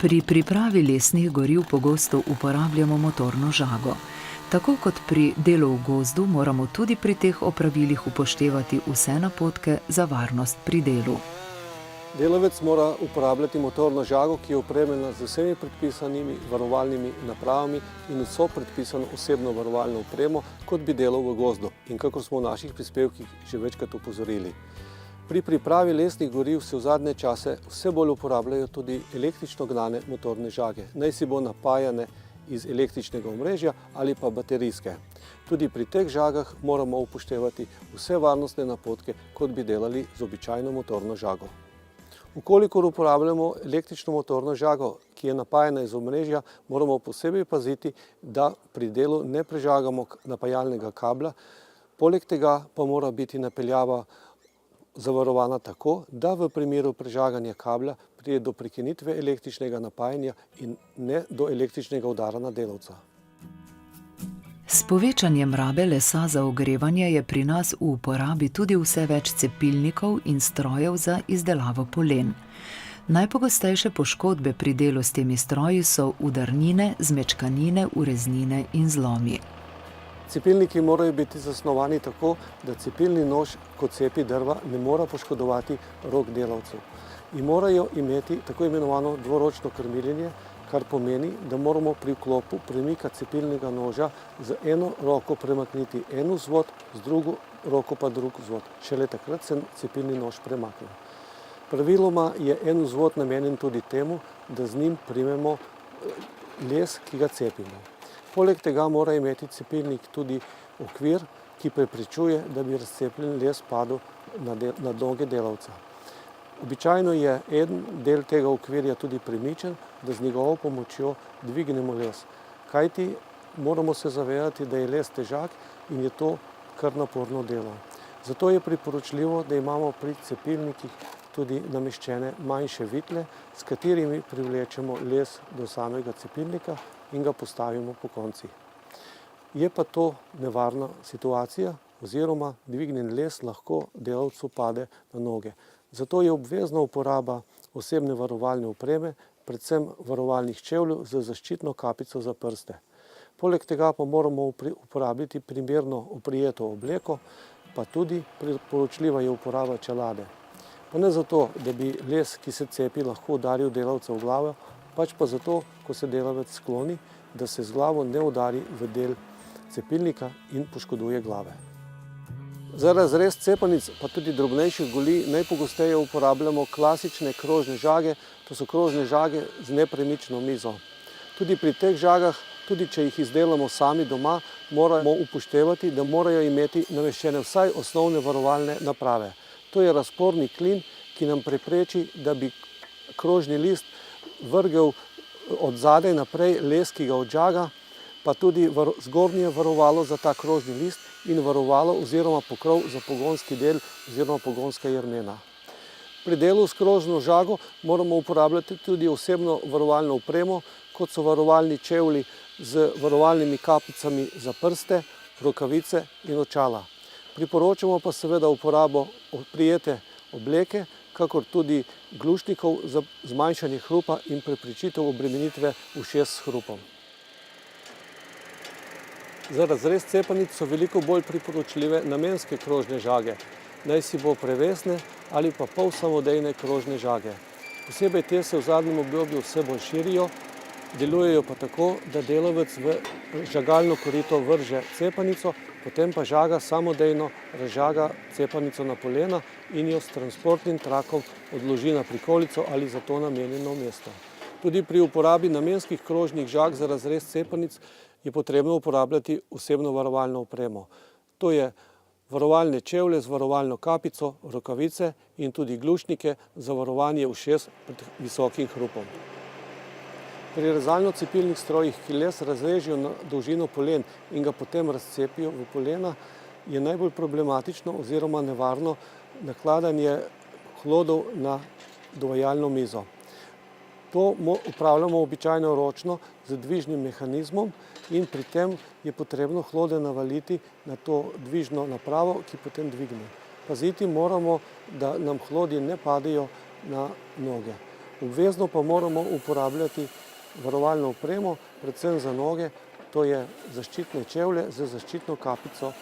Pri pripravi lesnih goriv pogosto uporabljamo motorno žago. Tako kot pri delu v gozdu, moramo tudi pri teh opravilih upoštevati vse napotke za varnost pri delu. Delavec mora uporabljati motorno žago, ki je opremljena z vsemi predpisanimi varovalnimi napravami in vso predpisano osebno varovalno opremo, kot bi delal v gozdu in kakor smo v naših prispevkih že večkrat opozorili. Pri pripravi lesnih goriv se v zadnje čase vse bolj uporabljajo tudi električno gnane motorne žage, naj si bo napajane iz električnega omrežja ali pa baterijske. Tudi pri teh žagah moramo upoštevati vse varnostne napotke, kot bi delali z običajno motorno žago. Ukolikor uporabljamo električno motorno žago, ki je napajena iz omrežja, moramo posebej paziti, da pri delu ne prežagamo napajalnega kabla. Poleg tega pa mora biti napeljava zavarovana tako, da v primeru prežaganja kabla pride do prekinitve električnega napajanja in ne do električnega udara na delavca. S povečanjem rabe lesa za ogrevanje je pri nas v uporabi tudi vse več cepilnikov in strojev za izdelavo polen. Najpogostejše poškodbe pri delu s temi stroji so udarnine, zmečkanine, ureznine in zlomi. Cepilniki morajo biti zasnovani tako, da cepilni nož, ko cepi drva, ne mora poškodovati rok delavcev. In morajo imeti tako imenovano dvoročno krmiljenje, kar pomeni, da moramo pri vklopu premika cepilnega noža z eno roko premakniti en vzvod, z drugo roko pa drug vzvod. Šele takrat se cepilni nož premakne. Praviloma je en vzvod namenjen tudi temu, da z njim primemo les, ki ga cepimo. Poleg tega mora imeti cepilnik tudi okvir, ki preprečuje, da bi razcepljen les padel na noge delavca. Običajno je en del tega okvirja tudi premičen, da z njegovo pomočjo dvignemo les. Kajti moramo se zavedati, da je les težak in je to kar naporno delo. Zato je priporočljivo, da imamo pri cepilnikih tudi nameščene manjše vitle, s katerimi privlečemo les do samega cepilnika in ga postavimo po koncih. Je pa to nevarna situacija oziroma dvignjen les lahko delavcu pade na noge. Zato je obvezna uporaba osebne varovalne opreme, predvsem varovalnih čevljev z zaščitno kapico za prste. Poleg tega pa moramo uporabiti primerno oprijeto obleko, pa tudi priporočljiva je uporaba čelade. Pa ne zato, da bi les, ki se cepi, lahko udaril delavca v glavo, pač pa zato, ko se delavec skloni, da se z glavo ne udari v del cepilnika in poškoduje glave. Za razrez cepanic, pa tudi drobnejših goli, najpogosteje uporabljamo klasične krožne žage, to so krožne žage z nepremično mizo. Tudi pri teh žagah, tudi če jih izdelamo sami doma, moramo upoštevati, da morajo imeti nameščene vsaj osnovne varovalne naprave. To je razporni klin, ki nam prepreči, da bi krožni list vrgel od zadaj naprej les, ki ga odžaga, pa tudi zgornje varovalo za ta krožni list in varovalo oziroma pokrov za pogonski del oziroma pogonska jermena. Pri delu s krožno žago moramo uporabljati tudi osebno varovalno opremo, kot so varovalni čevlji z varovalnimi kapicami za prste, rokavice in očala. Priporočamo pa seveda uporabo oprijete obleke, kakor tudi glušnikov za zmanjšanje hrupa in preprečitev obremenitve ušes s hrupom. Za razrez cepanic so veliko bolj priporočljive namenske krožne žage, naj si bo prevesne ali pa pol samodejne krožne žage. Posebej te se v zadnjem obdobju vse bolj širijo, delujejo pa tako, da delavec v žagalno korito vrže cepanico, potem pa žaga samodejno razžaga cepanico na polena in jo s transportnim trakom odloži na prikolico ali za to namenjeno mesto. Tudi pri uporabi namenskih krožnih žag za razrez cepanic je potrebno uporabljati osebno varovalno opremo. To je varovalne čevlje z varovalno kapico, rokavice in tudi glušnike za varovanje ušes pred visokim hrupom. Pri rezalno-cepilnih strojih, ki les razrežejo na dolžino polen in ga potem razcepijo v polena, je najbolj problematično oziroma nevarno nakladanje hlodov na dovajalno mizo. To upravljamo običajno ročno z dvižnim mehanizmom in pri tem je potrebno hlode navaliti na to dvižno napravo, ki potem dvigne. Paziti moramo, da nam hlodi ne padejo na noge. Obvezno pa moramo uporabljati varovalno opremo, predvsem za noge, to je zaščitne čevlje z zaščitno kapico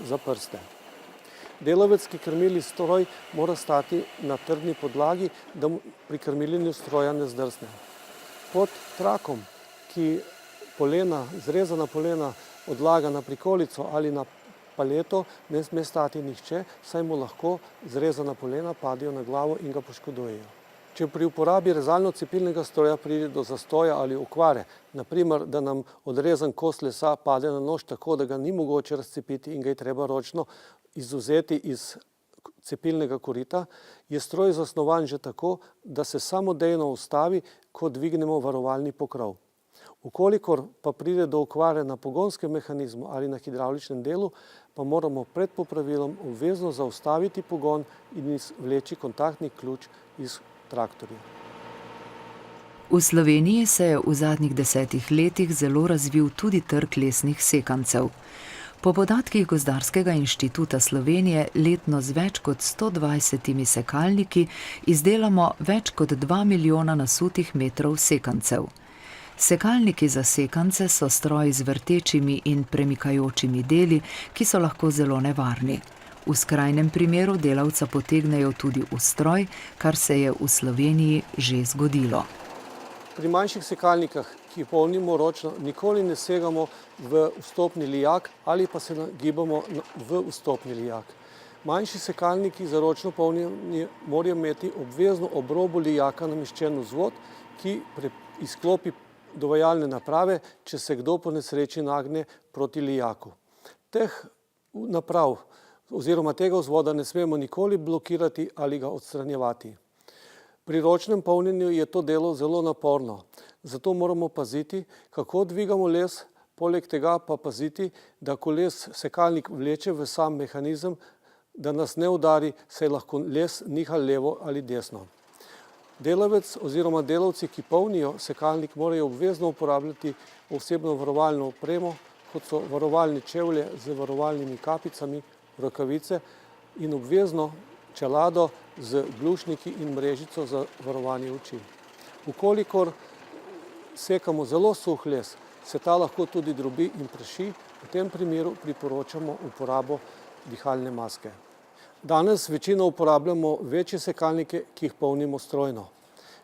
za prste. Delavec, ki krmili stroj, mora stati na trdni podlagi, da pri krmiljenju stroja ne zdrsne. Pod trakom, ki zrezana polena odlaga na prikolico ali na paleto, ne sme stati nihče, saj mu lahko zrezana polena padejo na glavo in ga poškodujejo. Če pri uporabi rezalno-cepilnega stroja pride do zastoja ali okvare, na primer, da nam odrezan kos lesa pade na nož tako, da ga ni mogoče razcepiti in ga je treba ročno izvzeti iz cepilnega korita, je stroj zasnovan že tako, da se samodejno ustavi, ko dvignemo varovalni pokrov. Ukolikor pa pride do okvare na pogonskem mehanizmu ali na hidravličnem delu, pa moramo pred popravilom obvezno zaustaviti pogon in izvleči kontaktni ključ iz traktorja. V Sloveniji se je v zadnjih 10 letih zelo razvil tudi trg lesnih sekancev. Po podatkih Gozdarskega inštituta Slovenije letno z več kot 120 sekalniki izdelamo več kot 2 milijona nasutih metrov sekancev. Sekalniki za sekance so stroji z vrtečimi in premikajočimi deli, ki so lahko zelo nevarni. V skrajnem primeru delavca potegnejo tudi v stroj, kar se je v Sloveniji že zgodilo. Pri manjših sekalnikah, ki polnimo ročno, nikoli ne segamo v vstopni lijak ali pa se nagibamo v vstopni lijak. Manjši sekalniki za ročno polnjenje morajo imeti obvezno ob robu lijaka nameščen vzvod, ki izklopi dovajalne naprave, če se kdo po nesreči nagne proti lijaku. Teh naprav oziroma tega vzvoda ne smemo nikoli blokirati ali ga odstranjevati. Pri ročnem polnjenju je to delo zelo naporno, zato moramo paziti, kako dvigamo les, poleg tega pa paziti, da ko les sekalnik vleče v sam mehanizem, da nas ne udari, saj lahko les niha levo ali desno. Delavec oziroma delavci, ki polnijo sekalnik, morajo obvezno uporabljati osebno varovalno opremo, kot so varovalne čevlje z varovalnimi kapicami, rokavice in obvezno čelado z glušniki in mrežico za varovanje oči. Ukolikor sekamo zelo suh les, se ta lahko tudi drobi in praši, v tem primeru priporočamo uporabo dihalne maske. Danes večino uporabljamo večje sekalnike, ki jih polnimo strojno.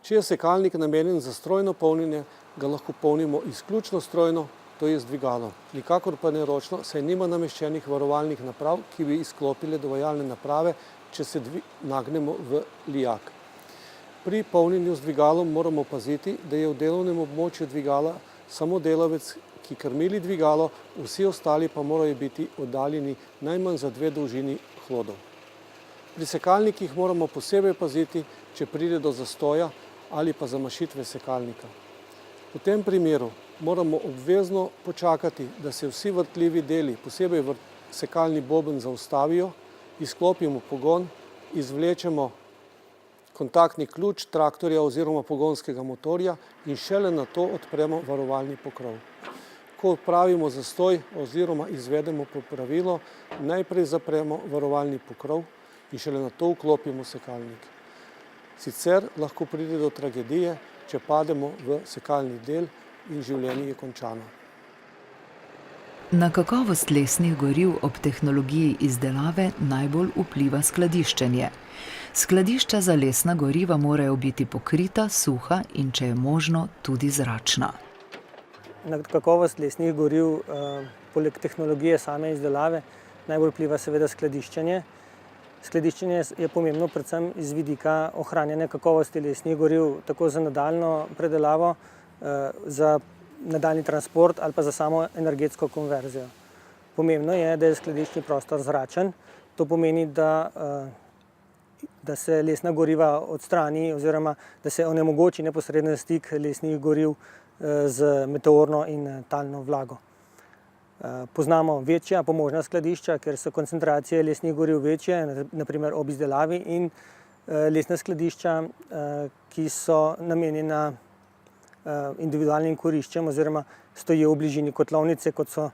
Če je sekalnik namenjen za strojno polnjenje, ga lahko polnimo izključno strojno, to je z dvigalom. Nikakor pa ne ročno, saj nima nameščenih varovalnih naprav, ki bi izklopile dovajalne naprave, če se nagnemo v lijak. Pri polnjenju z dvigalom moramo paziti, da je v delovnem območju dvigala samo delavec, ki krmili dvigalo, vsi ostali pa morajo biti oddaljeni najmanj za 2 dolžini hlodov. Pri sekalnikih moramo posebej paziti, če pride do zastoja ali pa zamašitve sekalnika. V tem primeru moramo obvezno počakati, da se vsi vrtljivi deli, posebej sekalni boben, zaustavijo, izklopimo pogon, izvlečemo kontaktni ključ traktorja oziroma pogonskega motorja in šele nato odpremo varovalni pokrov. Ko odpravimo zastoj oziroma izvedemo popravilo, najprej zapremo varovalni pokrov in šele nato vklopimo sekalnik. Sicer lahko pride do tragedije, če pademo v sekalni del in življenje je končano. Na kakovost lesnih goriv ob tehnologiji izdelave najbolj vpliva skladiščenje. Skladišča za lesna goriva morajo biti pokrita, suha in, če je možno, tudi zračna. Na kakovost lesnih goriv, poleg tehnologije same izdelave, najbolj vpliva seveda skladiščenje. Skladiščenje je pomembno predvsem iz vidika ohranjanja kakovosti lesnih goriv, tako za nadaljnjo predelavo, za nadaljni transport ali pa za samo energetsko konverzijo. Pomembno je, da je skladiščni prostor zračen. To pomeni, da se lesna goriva odstrani oziroma da se onemogoči neposreden stik lesnih goriv z meteorno in talno vlago. Poznamo večja pomožna skladišča, ker so koncentracije lesnih goriv večje, na primer ob izdelavi, in lesna skladišča, ki so namenjena individualnim kuriščem oziroma stojijo v bližini kotlovnice, kot so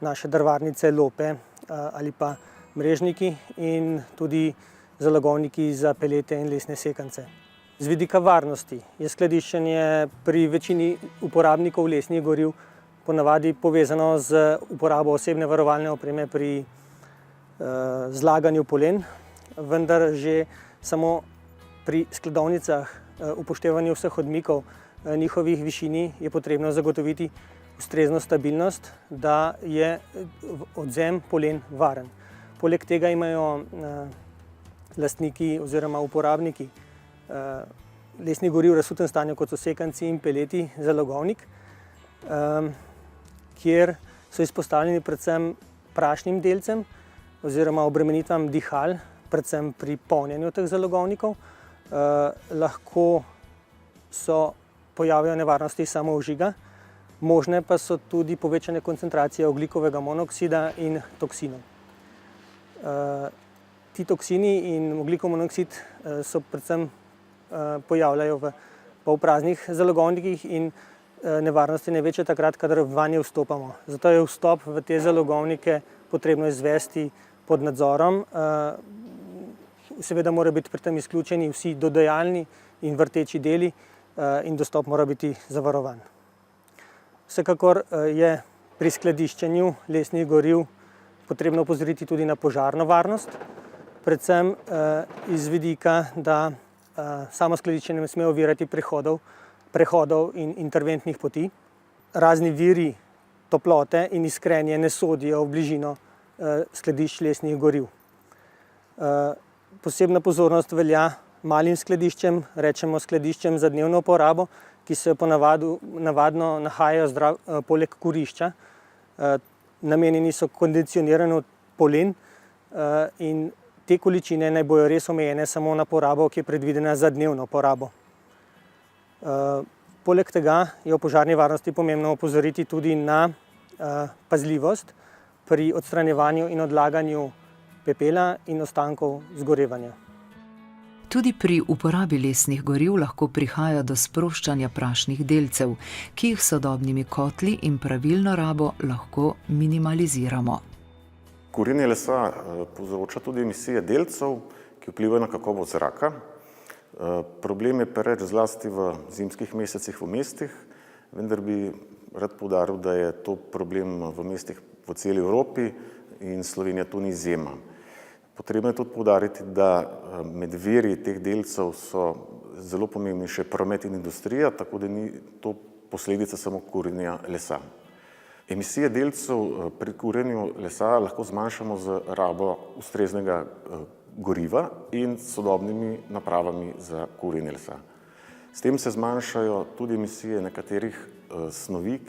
naše drvarnice, lope ali pa mrežniki in tudi zalogovniki za pelete in lesne sekance. Z vidika varnosti je skladiščenje pri večini uporabnikov lesnih goriv ponavadi povezano z uporabo osebne varovalne opreme pri zlaganju polen, vendar že samo pri skladovnicah upoštevanju vseh odmikov njihovih višini je potrebno zagotoviti ustrezno stabilnost, da je odvzem polen varen. Poleg tega imajo lastniki oziroma uporabniki lesnih goriv v razsutem stanju, kot so sekanci in peleti, zalogovnik, kjer so izpostavljeni predvsem prašnim delcem oziroma obremenitvam dihal, predvsem pri polnjenju teh zalogovnikov. Lahko so pojavijo nevarnosti samoužiga, možne pa so tudi povečane koncentracije ogljikovega monoksida in toksinov. Ti toksini in ogljikov monoksid so predvsem pojavljajo v polpraznih zalogovnikih in nevarnost je največja takrat, kadar vanje vstopamo. Zato je vstop v te zalogovnike potrebno izvesti pod nadzorom. Seveda morajo biti pri tem izključeni vsi dodajalni in vrteči deli in dostop mora biti zavarovan. Vsekakor je pri skladiščenju lesnih goriv potrebno opozoriti tudi na požarno varnost, predvsem iz vidika, da samo skladiščenje ne sme ovirati prehodov in interventnih poti. Razni viri toplote in iskrenje ne sodijo v bližino skladišč lesnih goriv. Posebna pozornost velja malim skladiščem, rečemo skladiščem za dnevno uporabo, ki se navadno nahajajo poleg kurišča. Namenjeni so kondicioniranju polen in te količine naj bojo res omejene samo na porabo, ki je predvidena za dnevno porabo. Poleg tega je v požarni varnosti pomembno opozoriti tudi na pazljivost pri odstranjevanju in odlaganju pepela in ostankov zgorevanja. Tudi pri uporabi lesnih goriv lahko prihaja do sproščanja prašnih delcev, ki jih s sodobnimi kotli in pravilno rabo lahko minimaliziramo. Kurjenje lesa povzroča tudi emisije delcev, ki vplivajo na kakovost zraka. Problem je pereč zlasti v zimskih mesecih v mestih, vendar bi rad poudaril, da je to problem v mestih v celi Evropi in Slovenija tu ni izjema. Potrebno je tudi poudariti, da med viri teh delcev so zelo pomembni še promet in industrija, tako da ni to posledica samo kurjenja lesa. Emisije delcev pri kurjenju lesa lahko zmanjšamo z rabo ustreznega goriva in sodobnimi napravami za kurjenje lesa. S tem se zmanjšajo tudi emisije nekaterih snovi,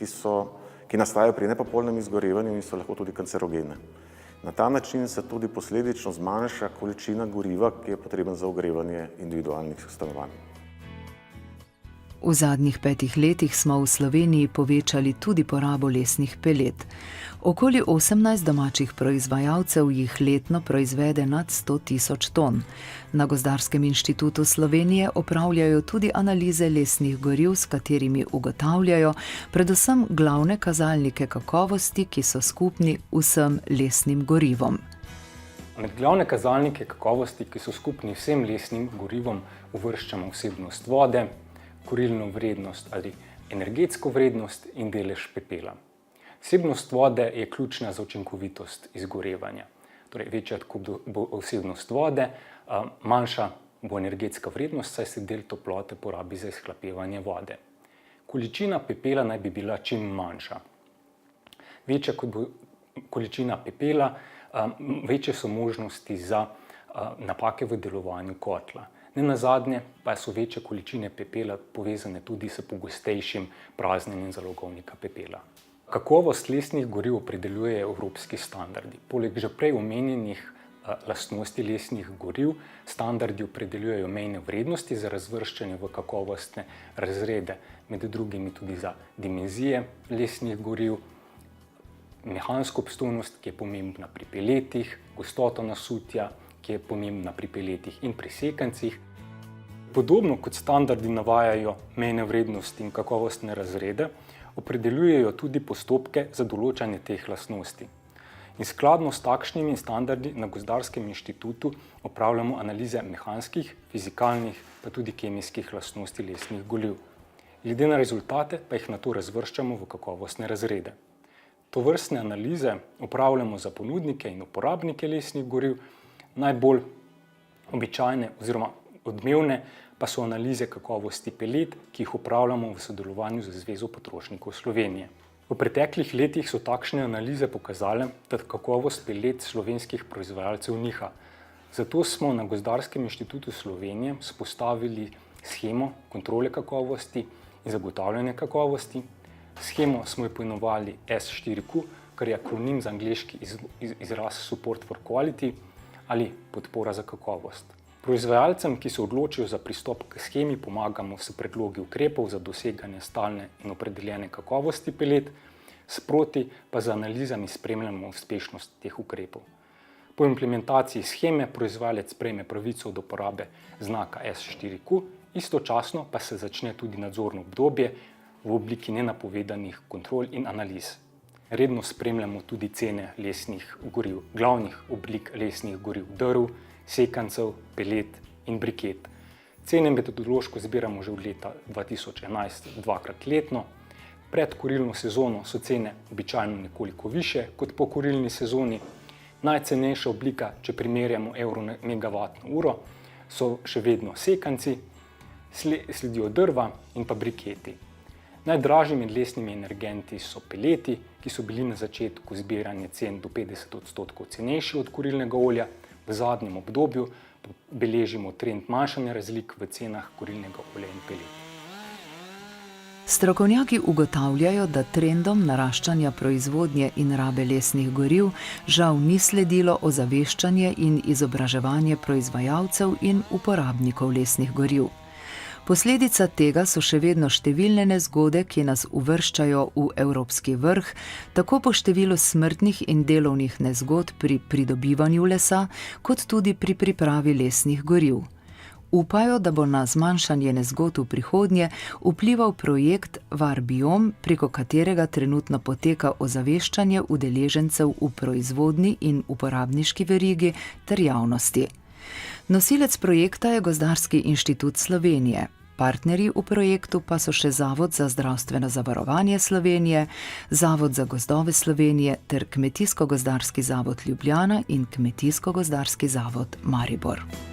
ki nastajajo pri nepopolnem izgorevanju in so lahko tudi kancerogene. Na ta način se tudi posledično zmanjša količina goriva, ki je potreben za ogrevanje individualnih stanovanj. V zadnjih 5 letih smo v Sloveniji povečali tudi porabo lesnih pelet. Okoli 18 domačih proizvajalcev jih letno proizvede nad 100 000 ton. Na Gozdarskem inštitutu Slovenije opravljajo tudi analize lesnih goriv, s katerimi ugotavljajo predvsem glavne kazalnike kakovosti, ki so skupni vsem lesnim gorivom. Med glavne kazalnike kakovosti, ki so skupni vsem lesnim gorivom, uvrščamo vsebnost vode, kurilno vrednost ali energetsko vrednost in delež pepela. Vsebnost vode je ključna za učinkovitost izgorevanja. Torej, večja kot bo vsebnost vode, manjša bo energetska vrednost, saj se del toplote porabi za izhlapevanje vode. Količina pepela naj bi bila čim manjša. Večja kot bo količina pepela, večje so možnosti za napake v delovanju kotla. Nenazadnje pa so večje količine pepela povezane tudi s pogostejšim praznjenjem zalogovnika pepela. Kakovost lesnih goriv opredeljujejo evropski standardi. Poleg že prej omenjenih lastnosti lesnih goriv, standardi opredeljujejo mejne vrednosti za razvrščanje v kakovostne razrede, med drugimi tudi za dimenzije lesnih goriv, mehansko obstojnost, ki je pomembna pri peletih, gostoto nasutja, ki je pomembna pri peletih in pri sekancih. Podobno kot standardi navajajo mejne vrednosti in kakovostne razrede, opredeljujejo tudi postopke za določanje teh lastnosti. In skladno s takšnimi standardi na Gozdarskem inštitutu opravljamo analize mehanskih, fizikalnih pa tudi kemijskih lastnosti lesnih goriv. Glede na rezultate pa jih nato razvrščamo v kakovostne razrede. Tovrstne analize opravljamo za ponudnike in uporabnike lesnih goriv. Najbolj običajne oziroma odmevne pa so analize kakovosti pelet, ki jih opravljamo v sodelovanju z Zvezo potrošnikov Slovenije. V preteklih letih so takšne analize pokazale, da kakovost pelet slovenskih proizvajalcev niha. Zato smo na Gozdarskem inštitutu Slovenije vzpostavili shemo kontrole kakovosti in zagotavljanja kakovosti. Shemo smo jo poimenovali S4Q, kar je akronim za angleški izraz Support for Quality ali podpora za kakovost. Proizvajalcem, ki se odločijo za pristop k shemi, pomagamo s predlogi ukrepov za doseganje stalne in opredeljene kakovosti pelet, sproti pa z analizami spremljamo uspešnost teh ukrepov. Po implementaciji sheme proizvajalec prejme pravico do uporabe znaka S4Q, istočasno pa se začne tudi nadzorno obdobje v obliki nenapovedanih kontrol in analiz. Redno spremljamo tudi cene lesnih goriv, glavnih oblik lesnih goriv, drv, sekancev, pelet in briket. Cene metodološko zbiramo že od leta 2011 dvakrat letno. Pred kurilno sezono so cene običajno nekoliko više kot po kurilni sezoni. Najcenejša oblika, če primerjamo evro na megavatno uro, so še vedno sekanci, sledijo drva in pa briketi. Najdražji med lesnimi energenti so peleti, ki so bili na začetku zbiranja cen do 50% cenejši od kurilnega olja. V zadnjem obdobju beležimo trend manjšanja razlik v cenah kurilnega olja in pelet. Strokovnjaki ugotavljajo, da trendom naraščanja proizvodnje in rabe lesnih goriv žal ni sledilo ozaveščanje in izobraževanje proizvajalcev in uporabnikov lesnih goriv. Posledica tega so še vedno številne nezgode, ki nas uvrščajo v evropski vrh, tako po številu smrtnih in delovnih nezgod pri pridobivanju lesa, kot tudi pri pripravi lesnih goriv. Upajo, da bo na zmanjšanje nezgod v prihodnje vplival projekt VarBiom, preko katerega trenutno poteka ozaveščanje udeležencev v proizvodni in uporabniški verigi ter javnosti. Nosilec projekta je Gozdarski inštitut Slovenije. Partnerji v projektu pa so še Zavod za zdravstveno zavarovanje Slovenije, Zavod za gozdove Slovenije ter Kmetijsko-gozdarski zavod Ljubljana in Kmetijsko-gozdarski zavod Maribor.